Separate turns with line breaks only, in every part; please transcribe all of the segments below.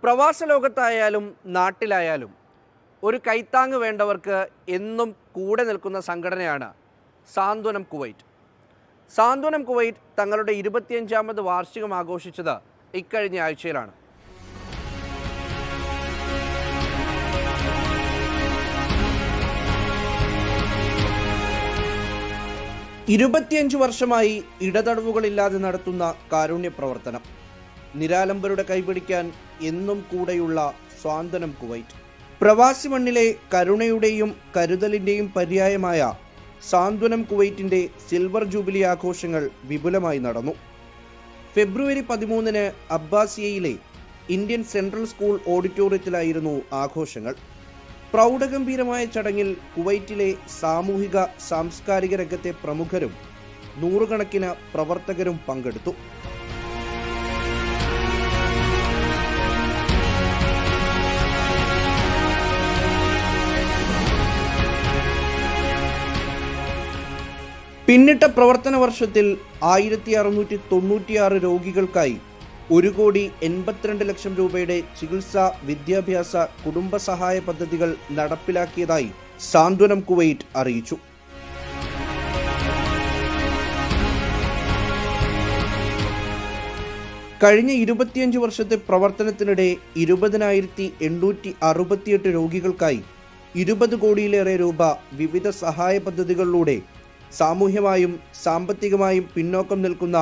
പ്രവാസ ലോകത്തായാലും നാട്ടിലായാലും ഒരു കൈത്താങ്ങ് വേണ്ടവർക്ക് എന്നും കൂടെ നിൽക്കുന്ന സംഘടനയാണ് സാന്ത്വനം കുവൈറ്റ്. സാന്ത്വനം കുവൈറ്റ് തങ്ങളുടെ 25ാമത് വാർഷികം ആഘോഷിച്ചത് ഇക്കഴിഞ്ഞ ആഴ്ചയിലാണ്. വർഷമായി ഇടതടവുകളില്ലാതെ നടത്തുന്ന കാരുണ്യ പ്രവർത്തനം. നിരാലംബരുടെ കൈപിടിക്കാൻ എന്നും കൂടെയുള്ള സാന്ത്വനം കുവൈറ്റ്. പ്രവാസി മണ്ണിലെ കരുണയുടെയും കരുതലിൻ്റെയും പര്യായമായ സാന്ത്വനം കുവൈറ്റിൻ്റെ സിൽവർ ജൂബിലി ആഘോഷങ്ങൾ വിപുലമായി നടന്നു. ഫെബ്രുവരി 13 അബ്ബാസിയയിലെ ഇന്ത്യൻ സെൻട്രൽ സ്കൂൾ ഓഡിറ്റോറിയത്തിലായിരുന്നു ആഘോഷങ്ങൾ. പ്രൗഢഗംഭീരമായ ചടങ്ങിൽ കുവൈറ്റിലെ സാമൂഹിക സാംസ്കാരിക രംഗത്തെ പ്രമുഖരും നൂറുകണക്കിന് പ്രവർത്തകരും പങ്കെടുത്തു. പിന്നിട്ട പ്രവർത്തന വർഷത്തിൽ 1696 രോഗികൾക്കായി 1,82,00,000 രൂപയുടെ ചികിത്സ, വിദ്യാഭ്യാസ, കുടുംബസഹായ പദ്ധതികൾ നടപ്പിലാക്കിയതായി സാന്ത്വനം കുവൈറ്റ് അറിയിച്ചു. കഴിഞ്ഞ 25 വർഷത്തെ പ്രവർത്തനത്തിനിടെ 20,868 രോഗികൾക്കായി 20 കോടിയിലേറെ രൂപ വിവിധ സഹായ പദ്ധതികളിലൂടെ സാമൂഹ്യമായും സാമ്പത്തികമായും പിന്നോക്കം നിൽക്കുന്ന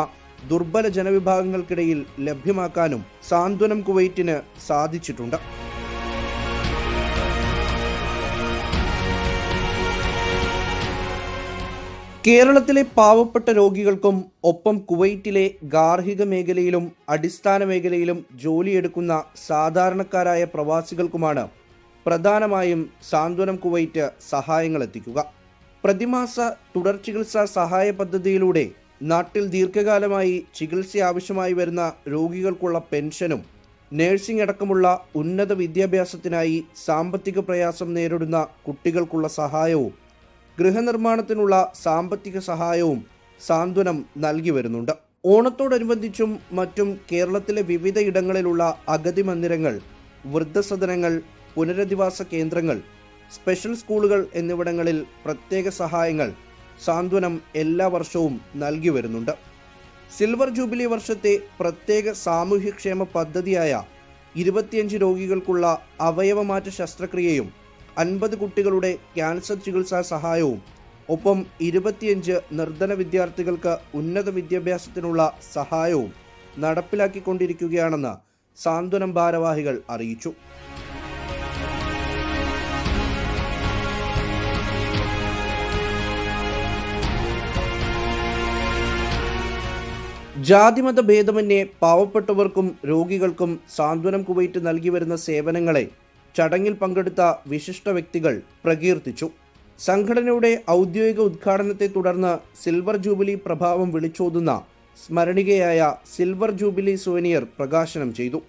ദുർബല ജനവിഭാഗങ്ങൾക്കിടയിൽ ലഭ്യമാക്കാനും സാന്ത്വനം കുവൈറ്റിന് സാധിച്ചിട്ടുണ്ട്. കേരളത്തിലെ പാവപ്പെട്ട രോഗികൾക്കും ഒപ്പം കുവൈറ്റിലെ ഗാർഹിക മേഖലയിലും അടിസ്ഥാന മേഖലയിലും ജോലിയെടുക്കുന്ന സാധാരണക്കാരായ പ്രവാസികൾക്കുമാണ് പ്രധാനമായും സാന്ത്വനം കുവൈറ്റ് സഹായങ്ങൾ എത്തിക്കുക. പ്രതിമാസ തുടർ ചികിത്സാ സഹായ പദ്ധതിയിലൂടെ നാട്ടിൽ ദീർഘകാലമായി ചികിത്സ ആവശ്യമായി വരുന്ന രോഗികൾക്കുള്ള പെൻഷനും, നഴ്സിംഗ് അടക്കമുള്ള ഉന്നത വിദ്യാഭ്യാസത്തിനായി സാമ്പത്തിക പ്രയാസം നേരിടുന്ന കുട്ടികൾക്കുള്ള സഹായവും, ഗൃഹനിർമ്മാണത്തിനുള്ള സാമ്പത്തിക സഹായവും സാന്ത്വനം നൽകി വരുന്നുണ്ട്. ഓണത്തോടനുബന്ധിച്ചും മറ്റും കേരളത്തിലെ വിവിധ ഇടങ്ങളിലുള്ള അഗതി മന്ദിരങ്ങൾ, വൃദ്ധസദനങ്ങൾ, പുനരധിവാസ കേന്ദ്രങ്ങൾ, സ്പെഷ്യൽ സ്കൂളുകൾ എന്നിവിടങ്ങളിൽ പ്രത്യേക സഹായങ്ങൾ സാന്ത്വനം എല്ലാ വർഷവും നൽകി വരുന്നുണ്ട്. സിൽവർ ജൂബിലി വർഷത്തെ പ്രത്യേക സാമൂഹ്യക്ഷേമ പദ്ധതിയായ 25 രോഗികൾക്കുള്ള അവയവമാറ്റ ശസ്ത്രക്രിയയും 50 കുട്ടികളുടെ ക്യാൻസർ ചികിത്സാ സഹായവും ഒപ്പം 25 നിർധന വിദ്യാർത്ഥികൾക്ക് ഉന്നത വിദ്യാഭ്യാസത്തിനുള്ള സഹായവും നടപ്പിലാക്കിക്കൊണ്ടിരിക്കുകയാണെന്ന് സാന്ത്വനം ഭാരവാഹികൾ അറിയിച്ചു. ജാതിമത ഭേദമന്യേ പാവപ്പെട്ടവർക്കും രോഗികൾക്കും സാന്ത്വനം കുവൈറ്റ് നൽകി വരുന്ന സേവനങ്ങളെ ചടങ്ങിൽ പങ്കെടുത്ത വിശിഷ്ട വ്യക്തികൾ പ്രകീർത്തിച്ചു. സംഘടനയുടെ ഔദ്യോഗിക ഉദ്ഘാടനത്തെ തുടർന്ന് സിൽവർ ജൂബിലി പ്രഭാവം വിളിച്ചോതുന്ന സ്മരണികയായ സിൽവർ ജൂബിലി സുവനിയർ പ്രകാശനം ചെയ്തു.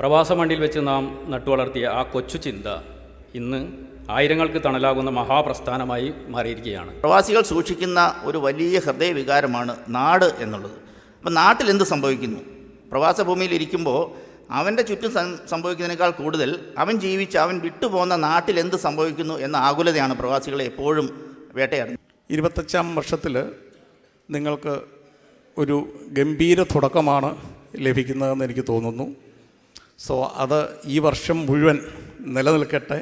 പ്രവാസ മണ്ണിൽ വെച്ച് നാം നട്ടുവളർത്തിയ ആ കൊച്ചു ചിന്ത ഇന്ന് ആയിരങ്ങൾക്ക് തണലാകുന്ന മഹാപ്രസ്ഥാനമായി മാറിയിരിക്കുകയാണ്.
പ്രവാസികൾ സൂക്ഷിക്കുന്ന ഒരു വലിയ ഹൃദയവികാരമാണ് നാട് എന്നുള്ളത്. അപ്പം നാട്ടിൽ എന്ത് സംഭവിക്കുന്നു? പ്രവാസ ഭൂമിയിൽ ഇരിക്കുമ്പോൾ അവൻ്റെ ചുറ്റും സംഭവിക്കുന്നതിനേക്കാൾ കൂടുതൽ അവൻ ജീവിച്ച് അവൻ വിട്ടുപോകുന്ന നാട്ടിൽ എന്ത് സംഭവിക്കുന്നു എന്ന ആകുലതയാണ് പ്രവാസികളെ എപ്പോഴും വേട്ടയാടുന്നത്.
25ാം വർഷത്തിൽ നിങ്ങൾക്ക് ഒരു ഗംഭീര തുടക്കമാണ് ലഭിക്കുന്നതെന്ന് എനിക്ക് തോന്നുന്നു. സോ അത് ഈ വർഷം മുഴുവൻ നിലനിൽക്കട്ടെ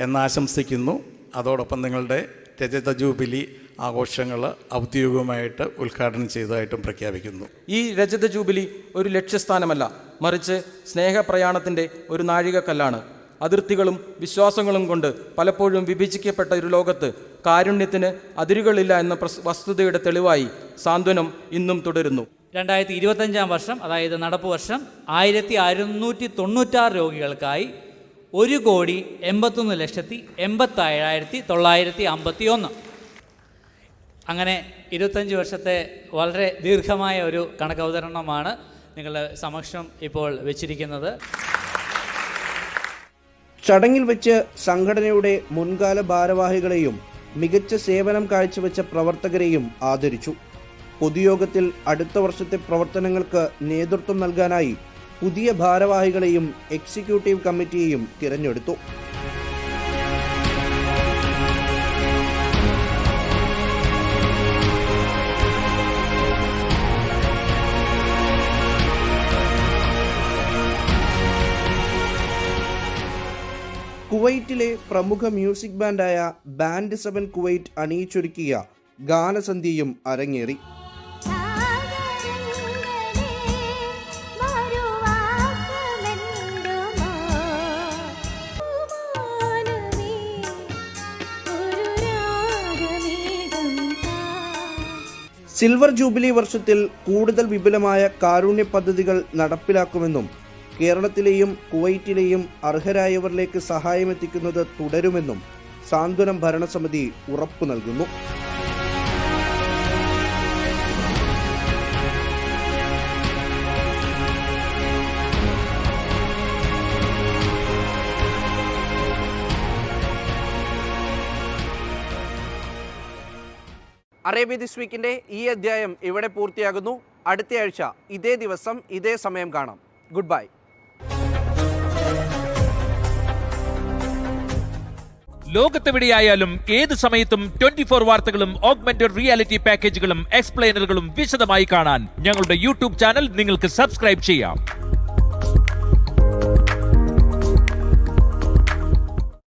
എന്നാശംസിക്കുന്നു. അതോടൊപ്പം നിങ്ങളുടെ രജത ജൂബിലി ആഘോഷങ്ങൾ ഔദ്യോഗികമായിട്ട് ഉദ്ഘാടനം ചെയ്തതായിട്ടും പ്രഖ്യാപിക്കുന്നു.
ഈ രജത ജൂബിലി ഒരു ലക്ഷ്യസ്ഥാനമല്ല, മറിച്ച് സ്നേഹപ്രയാണത്തിൻ്റെ ഒരു നാഴികക്കല്ലാണ്. അതിർത്തികളും വിശ്വാസങ്ങളും കൊണ്ട് പലപ്പോഴും വിഭജിക്കപ്പെട്ട ഒരു ലോകത്ത് കാരുണ്യത്തിന് അതിരുകളില്ല എന്ന വസ്തുതയുടെ തെളിവായി സാന്ത്വനം ഇന്നും തുടരുന്നു.
2025 വർഷം, അതായത് നടപ്പ് വർഷം, 1696 രോഗികൾക്കായി 1,81,87,951. അങ്ങനെ 25 വർഷത്തെ വളരെ ദീർഘമായ ഒരു കണക്കവതരണമാണ് നിങ്ങളുടെ സമക്ഷം ഇപ്പോൾ വെച്ചിരിക്കുന്നത്.
ചടങ്ങിൽ വെച്ച് സംഘടനയുടെ മുൻകാല ഭാരവാഹികളെയും മികച്ച സേവനം കാഴ്ചവെച്ച പ്രവർത്തകരെയും ആദരിച്ചു. പൊതുയോഗത്തിൽ അടുത്ത വർഷത്തെ പ്രവർത്തനങ്ങൾക്ക് നേതൃത്വം നൽകാനായി പുതിയ ഭാരവാഹികളെയും എക്സിക്യൂട്ടീവ് കമ്മിറ്റിയെയും തിരഞ്ഞെടുത്തു. കുവൈറ്റിലെ പ്രമുഖ മ്യൂസിക് ബാൻഡായ ബാൻഡ് 7 കുവൈറ്റ് അണിയിച്ചൊരുക്കിയ ഗാനസന്ധ്യയും അരങ്ങേറി. സിൽവർ ജൂബിലി വർഷത്തിൽ കൂടുതൽ വിപുലമായ കാരുണ്യ പദ്ധതികൾ നടപ്പിലാക്കുമെന്നും കേരളത്തിലെയും കുവൈറ്റിലെയും അർഹരായവരിലേക്ക് സഹായമെത്തിക്കുന്നത് തുടരുമെന്നും സാന്ത്വനം ഭരണസമിതി ഉറപ്പു നൽകുന്നു. അറേബ്യ ദിസ് വീക്കിൻ്റെ ഈ അധ്യായം ഇവിടെ പൂർത്തിയാകുന്നു. അടുത്തയാഴ്ച ഇതേ ദിവസം ഇതേ സമയം കാണാം. Good bye.
ലോകത്തെവിടെയായാലും ഏത് സമയത്തും 24 വാർത്തകളും ഓഗ്മെന്റഡ് റിയാലിറ്റി പാക്കേജുകളും എക്സ്പ്ലെയിനറുകളും വിശദമായി കാണാൻ ഞങ്ങളുടെ യൂട്യൂബ് ചാനൽ നിങ്ങൾക്ക് സബ്സ്ക്രൈബ് ചെയ്യാം.